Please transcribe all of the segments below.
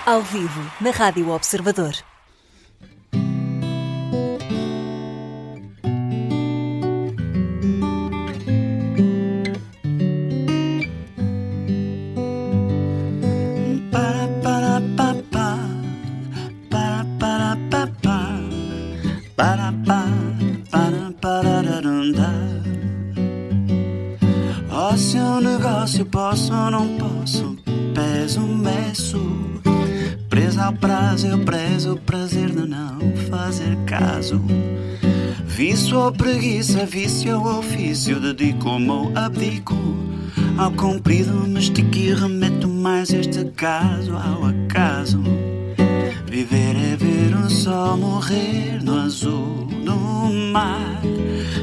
Ao vivo, na Rádio Observador. Ó, seu negócio, posso ou não posso? Peso, meço. Preso ao prazo, eu prezo o prazer de não fazer caso. Vício ou preguiça, vício ou ofício, dedico-me ou abdico. Ao comprido me estico e remeto mais este caso ao acaso. Viver é ver o sol morrer no azul do mar.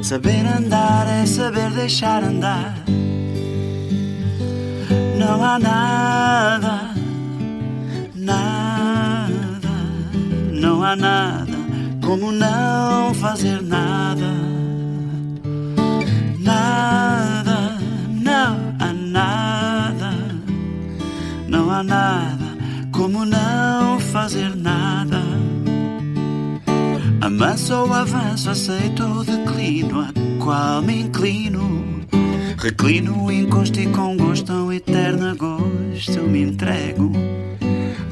Saber andar é saber deixar andar. Não há nada, nada, não há nada como não fazer nada. Nada, não há nada, não há nada como não fazer nada. Amanso ou avanço, aceito ou declino, a qual me inclino. Reclino, encosto e com gosto, um eterno agosto eu me entrego.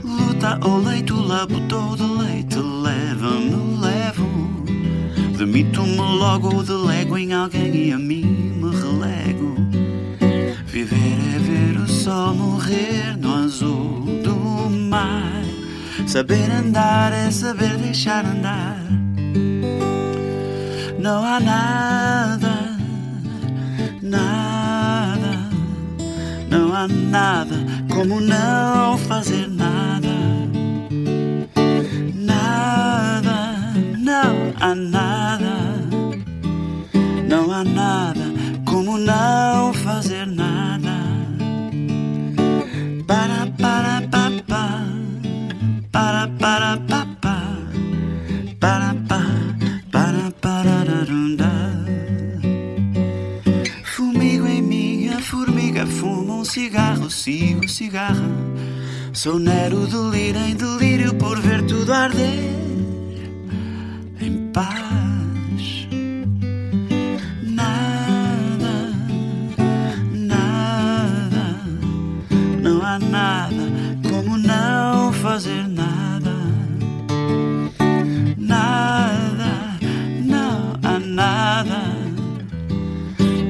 Luta ou leito, labutou de leite, leva-me, levo. Demito-me logo, delego em alguém e a mim me relego. Viver é ver o sol morrer no azul do mar. Saber andar é saber deixar andar. Não há nada, nada, não há nada como não fazer nada. Nada, não há nada, não há nada como não fazer nada. Para pa para pa para parararunda. Fumigo em mim, a formiga fuma um cigarro, sigo cigarra. Sou Nero, delírio em delírio por ver tudo arder em paz. Nada, nada, não há nada como não fazer nada. Nada, não há nada,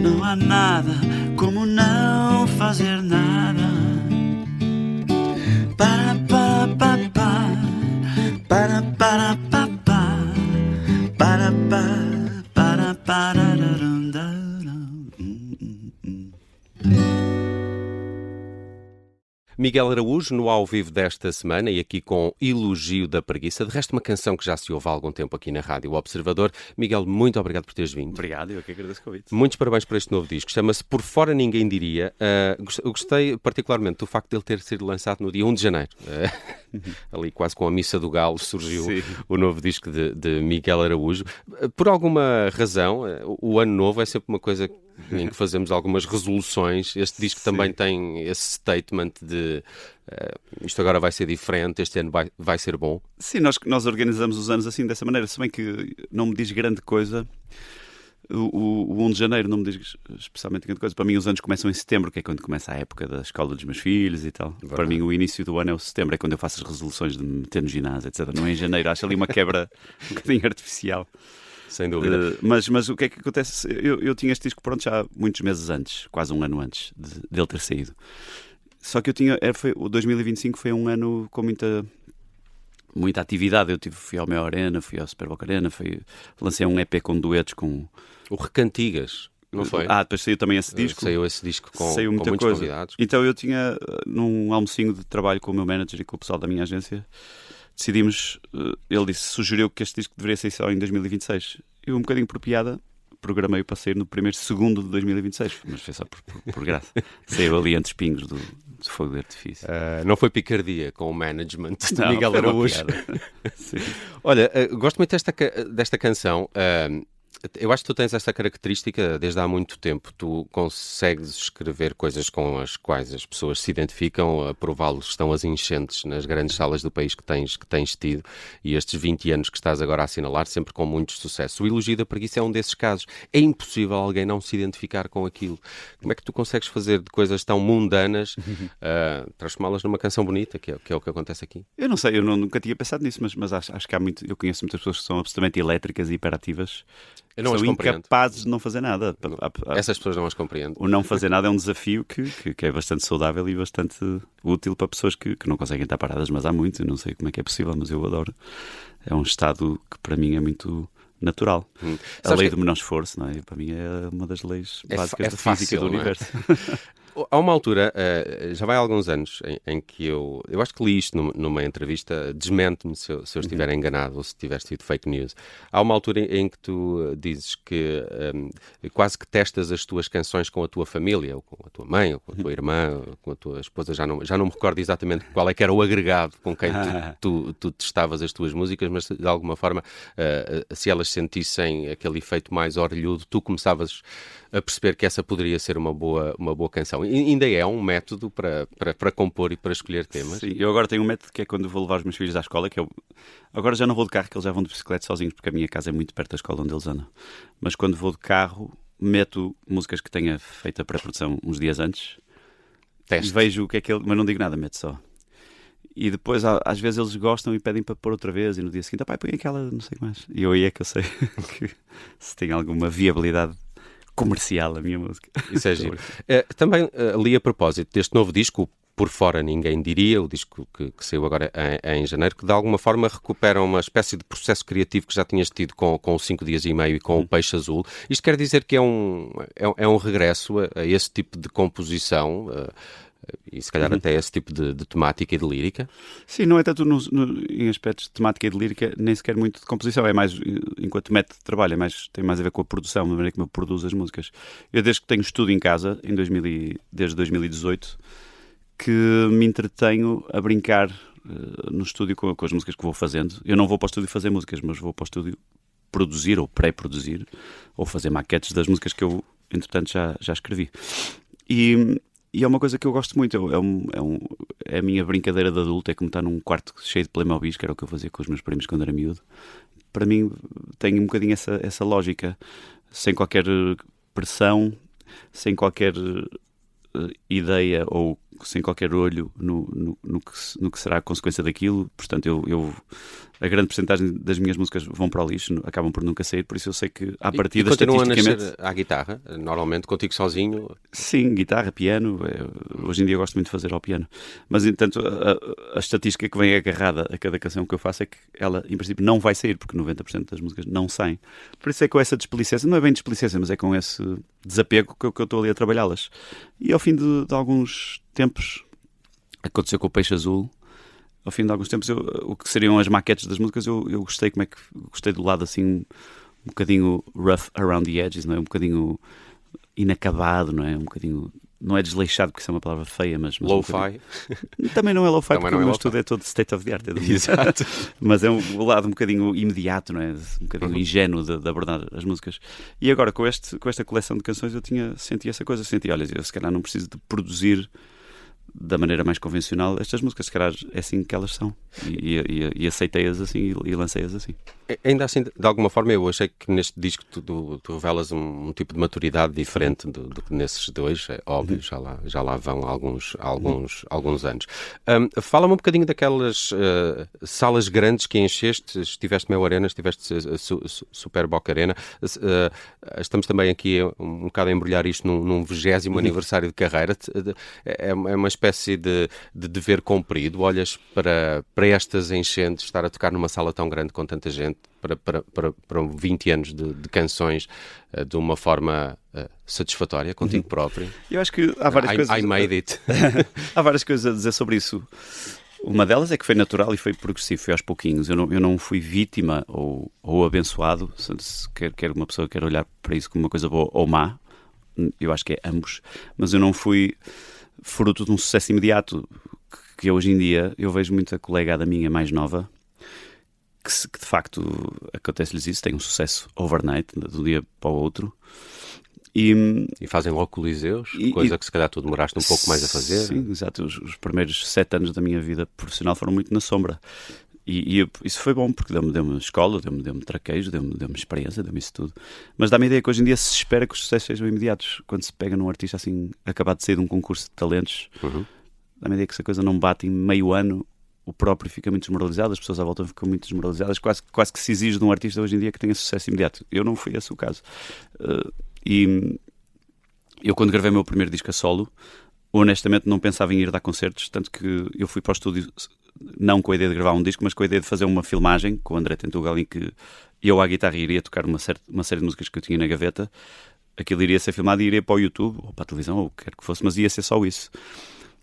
não há nada como não fazer nada. Para pa pa pa, para pa pa para parararunda. Miguel Araújo, no ao vivo desta semana e aqui com Elogio da Preguiça. De resto, uma canção que já se ouve há algum tempo aqui na Rádio Observador. Miguel, muito obrigado por teres vindo. Obrigado, eu que agradeço o convite. Muitos parabéns por este novo disco. Chama-se Por Fora Ninguém Diria. Gostei particularmente do facto de ele ter sido lançado no dia 1 de janeiro. Ali quase com a Missa do Galo surgiu o novo disco de Miguel Araújo. Por alguma razão, o ano novo é sempre uma coisa em que fazemos algumas resoluções. Este disco também tem esse statement de isto agora vai ser diferente, este ano vai ser bom. Sim, nós organizamos os anos assim, dessa maneira, se bem que não me diz grande coisa. O 1 de janeiro não me diz especialmente grande coisa. Para mim os anos começam em setembro, que é quando começa a época da escola dos meus filhos e tal. Verdade. Para mim o início do ano é o setembro, é quando eu faço as resoluções de me meter no ginásio, etc. Não é em janeiro, acho ali uma quebra um bocadinho artificial. Sem dúvida. Mas o que é que acontece? Eu tinha este disco pronto já muitos meses antes, quase um ano antes dele ter saído. Só que o 2025 foi um ano com muita atividade. Fui ao Maior Arena, fui ao Super Boca Arena, lancei um EP com duetos com... O Recantigas, não foi? Depois saiu também esse disco. Saiu esse disco com muita muitos coisa. Convidados. Então eu tinha, num almocinho de trabalho com o meu manager e com o pessoal da minha agência, decidimos, ele sugeriu que este disco deveria sair só em 2026. Eu, um bocadinho por piada, programei-o para sair no primeiro segundo de 2026, mas foi só por graça. Saiu ali entre os pingos do fogo de artifício. Não foi picardia com o management de Miguel Araújo. Sim. Olha, gosto muito desta canção. Eu acho que tu tens essa característica desde há muito tempo. Tu consegues escrever coisas com as quais as pessoas se identificam. A prová-lo estão as enchentes nas grandes salas do país que tens tido, e estes 20 anos que estás agora a assinalar, sempre com muito sucesso. O Elogio da Preguiça é um desses casos. É impossível alguém não se identificar com aquilo. Como é que tu consegues fazer de coisas tão mundanas, transformá-las numa canção bonita, que é o que acontece aqui? Eu não sei, nunca tinha pensado nisso, mas acho que há muito. Eu conheço muitas pessoas que são absolutamente elétricas e hiperativas. Eu não as são compreendo. incapazes de não fazer nada. Essas pessoas não as compreendo. O não fazer nada é um desafio que é bastante saudável e bastante útil para pessoas que não conseguem estar paradas, mas há muitos. Eu não sei como é que é possível, mas eu adoro. É um estado que para mim é muito natural. A lei do menor esforço, não é? Para mim é uma das leis básicas da física do universo. Há uma altura, já vai há alguns anos, em que eu acho que li isto numa entrevista, desmente-me se eu estiver enganado ou se tivesse tido fake news. Há uma altura em que tu dizes que quase que testas as tuas canções com a tua família, ou com a tua mãe, ou com a tua irmã, ou com a tua esposa, já não me recordo exatamente qual é que era o agregado com quem tu testavas as tuas músicas, mas de alguma forma, se elas sentissem aquele efeito mais orelhudo, tu começavas a perceber que essa poderia ser uma boa canção. E ainda é um método para compor e para escolher temas. Sim, eu agora tenho um método que é quando vou levar os meus filhos à escola, que eu agora já não vou de carro, que eles já vão de bicicleta sozinhos, porque a minha casa é muito perto da escola onde eles andam. Mas quando vou de carro, meto músicas que tenha feito a pré-produção uns dias antes. Teste. E vejo o que é que ele... Mas não digo nada, meto só. E depois, às vezes, eles gostam e pedem para pôr outra vez, e no dia seguinte, pai, põe aquela, não sei o que mais. E eu aí é que eu sei que se tem alguma viabilidade comercial a minha música. Isso é giro. Também li a propósito deste novo disco, Por Fora Ninguém Diria, o disco que saiu agora em janeiro, que de alguma forma recupera uma espécie de processo criativo que já tinhas tido com o 5 Dias e Meio e com o Peixe Azul. Isto quer dizer que é um regresso a esse tipo de composição, e se calhar até esse tipo de temática e de lírica? Sim, não é tanto em aspectos de temática e de lírica, nem sequer muito de composição, é mais, enquanto método de trabalho, tem mais a ver com a produção, da maneira como eu produzo as músicas. Eu, desde que tenho estúdio em casa, desde 2018, que me entretenho a brincar no estúdio com as músicas que vou fazendo. Eu não vou para o estúdio fazer músicas, mas vou para o estúdio produzir ou pré-produzir, ou fazer maquetes das músicas que eu, entretanto, já escrevi. E é uma coisa que eu gosto muito, é a minha brincadeira de adulto, é como estar num quarto cheio de Playmobil, que era o que eu fazia com os meus primos quando era miúdo. Para mim tem um bocadinho essa lógica, sem qualquer pressão, sem qualquer ideia ou sem qualquer olho no que será a consequência daquilo. Portanto, a grande porcentagem das minhas músicas vão para o lixo, acabam por nunca sair, por isso eu sei que à partida continua estatisticamente... a nascer à guitarra, normalmente contigo sozinho? Sim, guitarra, piano, hoje em dia eu gosto muito de fazer ao piano, mas entanto a estatística que vem agarrada a cada canção que eu faço é que ela em princípio não vai sair, porque 90% das músicas não saem, por isso é com essa desplicência, não é bem desplicência, mas é com esse desapego que eu estou ali a trabalhá-las. E ao fim de alguns tempos, aconteceu com o Peixe Azul. Ao fim de alguns tempos, o que seriam as maquetes das músicas, eu gostei gostei do lado assim um bocadinho rough around the edges, não é? Um bocadinho inacabado, não é? Um bocadinho, não é desleixado, porque isso é uma palavra feia, mas Lo-fi? Também não é lo-fi, Também porque não é o meu lo-fi. estudo é todo state of the art. Exato. Mas é o lado um bocadinho imediato, não é? Um bocadinho ingênuo de abordar as músicas. E agora, com esta coleção de canções, senti essa coisa. Olha, eu se calhar não preciso de produzir da maneira mais convencional estas músicas, se calhar é assim que elas são, e aceitei-as assim e lancei-as assim. Ainda assim, de alguma forma, eu achei que neste disco tu revelas um tipo de maturidade diferente do que nesses dois, é óbvio, já lá vão alguns anos. Fala-me um bocadinho daquelas salas grandes que encheste, estiveste Mel Arena, estiveste Super Boca Arena, estamos também aqui um bocado a embrulhar isto num 20º aniversário de carreira, é uma espécie de dever cumprido, olhas para estas enchentes, estar a tocar numa sala tão grande com tanta gente, para 20 anos de canções de uma forma satisfatória, contigo próprio. Eu acho que há várias coisas... I made it. Há várias coisas a dizer sobre isso. Uma delas é que foi natural e foi progressivo, foi aos pouquinhos. Eu não fui vítima ou abençoado, se quer uma pessoa quer olhar para isso como uma coisa boa ou má, eu acho que é ambos, mas eu não fui fruto de um sucesso imediato, que hoje em dia eu vejo muita colega da minha mais nova que de facto acontece-lhes isso, têm um sucesso overnight, de um dia para o outro. E fazem logo coliseus, coisa que se calhar tu demoraste um pouco mais a fazer. Sim, exato. Os primeiros 7 anos da minha vida profissional foram muito na sombra. E isso foi bom, porque deu-me escola, deu-me traquejo, deu-me experiência, deu-me isso tudo. Mas dá-me a ideia que hoje em dia se espera que os sucessos sejam imediatos. Quando se pega num artista assim, acabado de sair de um concurso de talentos, dá-me a ideia que se a coisa não bate em meio ano, o próprio fica muito desmoralizado, as pessoas à volta ficam muito desmoralizadas. Quase que se exige de um artista hoje em dia que tenha sucesso imediato. Eu não fui esse o caso. E eu, quando gravei o meu primeiro disco a solo, honestamente não pensava em ir dar concertos, tanto que eu fui para o estúdio não com a ideia de gravar um disco, mas com a ideia de fazer uma filmagem com o André Tentugal, em que eu à guitarra iria tocar uma série de músicas que eu tinha na gaveta. Aquilo iria ser filmado e iria para o YouTube ou para a televisão, ou o que quer que fosse, mas ia ser só isso.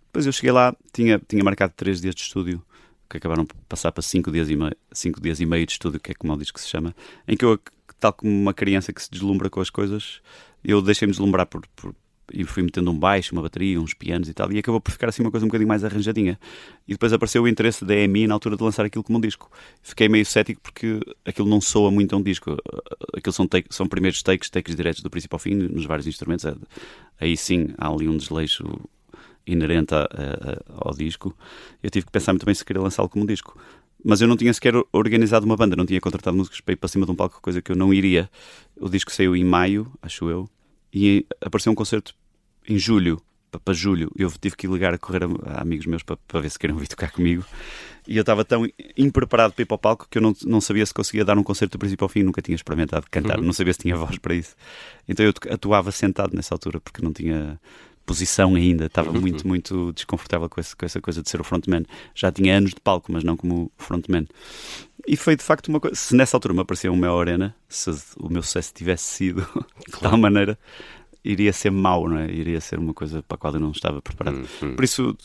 Depois eu cheguei lá, tinha marcado 3 dias de estúdio, que acabaram por passar para 5 dias e meio de estúdio, que é como o disco se chama, em que eu, tal como uma criança que se deslumbra com as coisas, eu deixei-me deslumbrar e fui metendo um baixo, uma bateria, uns pianos e tal, e acabou por ficar assim uma coisa um bocadinho mais arranjadinha. E depois apareceu o interesse da EMI na altura de lançar aquilo como um disco. Fiquei meio cético porque aquilo não soa muito a um disco. Aquilo são primeiros takes diretos do princípio ao fim, nos vários instrumentos. Aí sim, há ali um desleixo inerente ao disco. Eu tive que pensar muito bem se queria lançá-lo como um disco. Mas eu não tinha sequer organizado uma banda, não tinha contratado músicos para ir para cima de um palco, coisa que eu não iria. O disco saiu em maio, acho eu, e apareceu um concerto em julho, para julho. Eu tive que ligar a correr a amigos meus para ver se queriam vir tocar comigo. E eu estava tão impreparado para ir para o palco que eu não sabia se conseguia dar um concerto do princípio ao fim. Nunca tinha experimentado cantar, não sabia se tinha voz para isso. Então eu atuava sentado nessa altura, porque não tinha posição ainda. Estava muito, muito desconfortável com essa coisa de ser o frontman. Já tinha anos de palco, mas não como frontman. E foi de facto uma coisa. Se nessa altura me aparecia um Mel Arena, se o meu sucesso tivesse sido de tal maneira, iria ser mau, não é? Iria ser uma coisa para a qual eu não estava preparado. Por isso,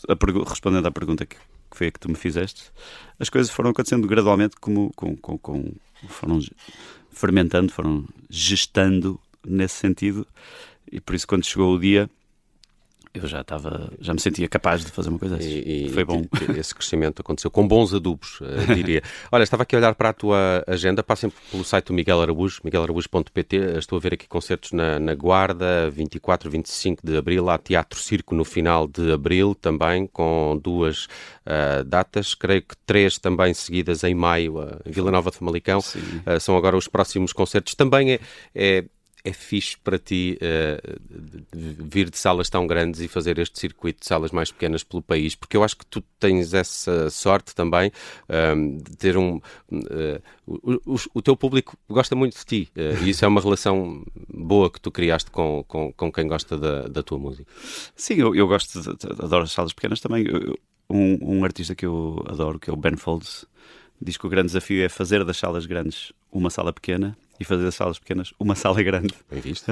respondendo à pergunta que foi a que tu me fizeste, as coisas foram acontecendo gradualmente, foram fermentando, foram gestando nesse sentido, e por isso quando chegou o dia eu já me sentia capaz de fazer uma coisa assim. Foi bom. Esse crescimento aconteceu com bons adubos, diria. Olha, estava aqui a olhar para a tua agenda, passem pelo site do Miguel Araújo, miguelaraújo.pt. Estou a ver aqui concertos na Guarda, 24 e 25 de Abril. Há Teatro Circo no final de Abril, também com 2 datas, creio que 3 também seguidas em maio, em Vila Nova de Famalicão. São agora os próximos concertos. Também é fixe para ti vir de salas tão grandes e fazer este circuito de salas mais pequenas pelo país, porque eu acho que tu tens essa sorte também de ter o teu público gosta muito de ti, e isso é uma relação boa que tu criaste com quem gosta da tua música. Sim, eu gosto, adoro as salas pequenas também. Um artista que eu adoro, que é o Ben Folds, diz que o grande desafio é fazer das salas grandes uma sala pequena e fazer das salas pequenas uma sala grande. Bem visto,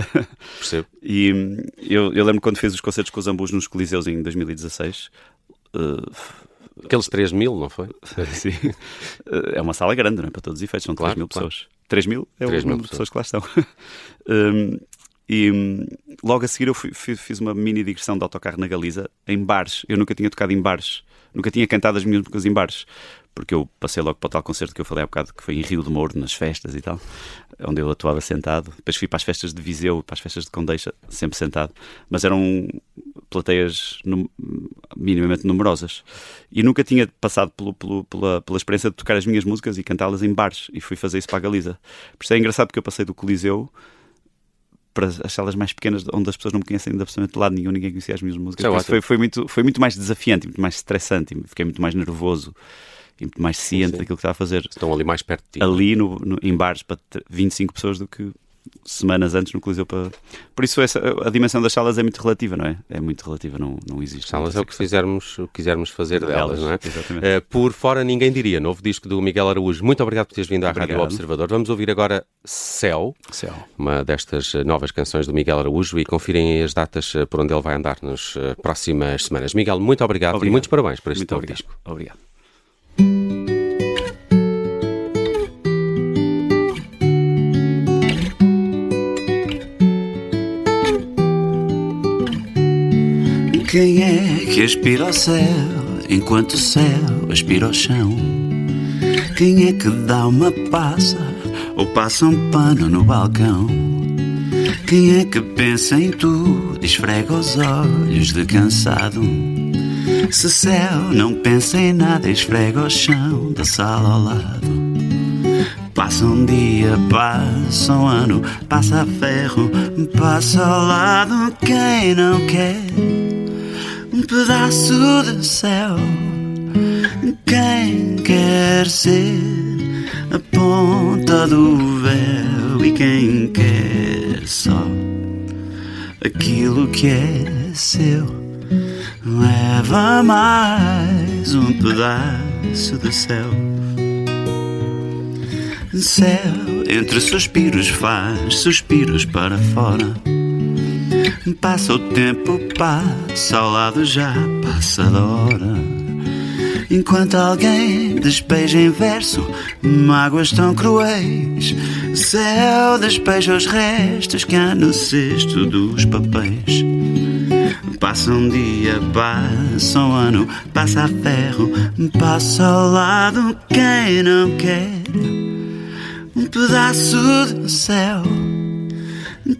percebo. E eu lembro quando fez os concertos com os Ambus nos Coliseus em 2016. Aqueles 3.000, não foi? Sim. É uma sala grande, não é? Para todos os efeitos, são 3.000 pessoas. 3.000 é o número de pessoas que lá estão. E logo a seguir eu fiz uma mini digressão de autocarro na Galiza, em bares. Eu nunca tinha tocado em bares, nunca tinha cantado as minhas músicas em bares, porque eu passei logo para o tal concerto que eu falei há bocado, que foi em Rio de Moro, nas festas e tal, onde eu atuava sentado. Depois fui para as festas de Viseu, para as festas de Condeixa, sempre sentado, mas eram plateias minimamente numerosas, e nunca tinha passado pela experiência de tocar as minhas músicas e cantá-las em bares, e fui fazer isso para a Galiza. Por isso é engraçado, porque eu passei do Coliseu para as salas mais pequenas, onde as pessoas não me conhecem ainda absolutamente de lado nenhum, ninguém conhecia as minhas músicas. Foi muito mais desafiante, muito mais estressante, fiquei muito mais nervoso e muito mais ciente daquilo que estava a fazer. Estão ali mais perto de ti. Ali em bares para 25 pessoas do que semanas antes no Coliseu. Por isso a dimensão das salas é muito relativa, não é? É muito relativa, não existe. Salas é o que quisermos fazer delas, não é? Exatamente. Por fora ninguém diria, novo disco do Miguel Araújo. Muito obrigado por teres vindo à Rádio Observador. Vamos ouvir agora Céu, uma destas novas canções do Miguel Araújo, e confirem as datas por onde ele vai andar nas próximas semanas. Miguel, muito obrigado e muitos parabéns por este novo disco. Obrigado. Quem é que aspira ao céu enquanto o céu aspira ao chão? Quem é que dá uma passa ou passa um pano no balcão? Quem é que pensa em tudo e esfrega os olhos de cansado? Se céu não pensa em nada, esfrega o chão da sala ao lado. Passa um dia, passa um ano, passa ferro, passa ao lado. Quem não quer um pedaço de céu? Quem quer ser a ponta do véu? E quem quer só aquilo que é seu? Leva mais um pedaço de céu. Céu, entre suspiros faz suspiros para fora. Passa o tempo, passa ao lado, já passa da hora. Enquanto alguém despeja em verso mágoas tão cruéis, céu despeja os restos que há no cesto dos papéis. Passa um dia, passa um ano, passa a ferro, passa ao lado. Quem não quer um pedaço de céu?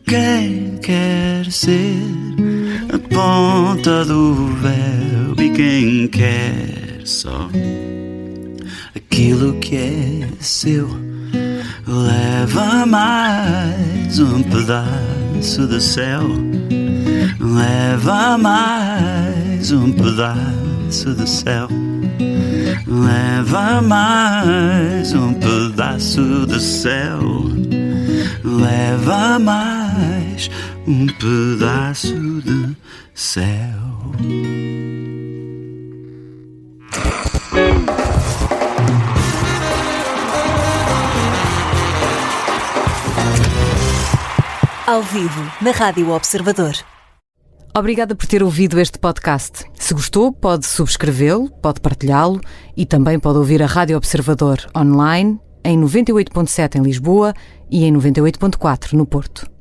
Quem quer ser a ponta do véu? E quem quer só aquilo que é seu? Leva mais um pedaço de céu. Leva mais um pedaço de céu. Leva mais um pedaço de céu. Leva mais um pedaço de céu. Ao vivo, na Rádio Observador. Obrigada por ter ouvido este podcast. Se gostou, pode subscrevê-lo, pode partilhá-lo e também pode ouvir a Rádio Observador online em 98.7 em Lisboa e em 98.4 no Porto.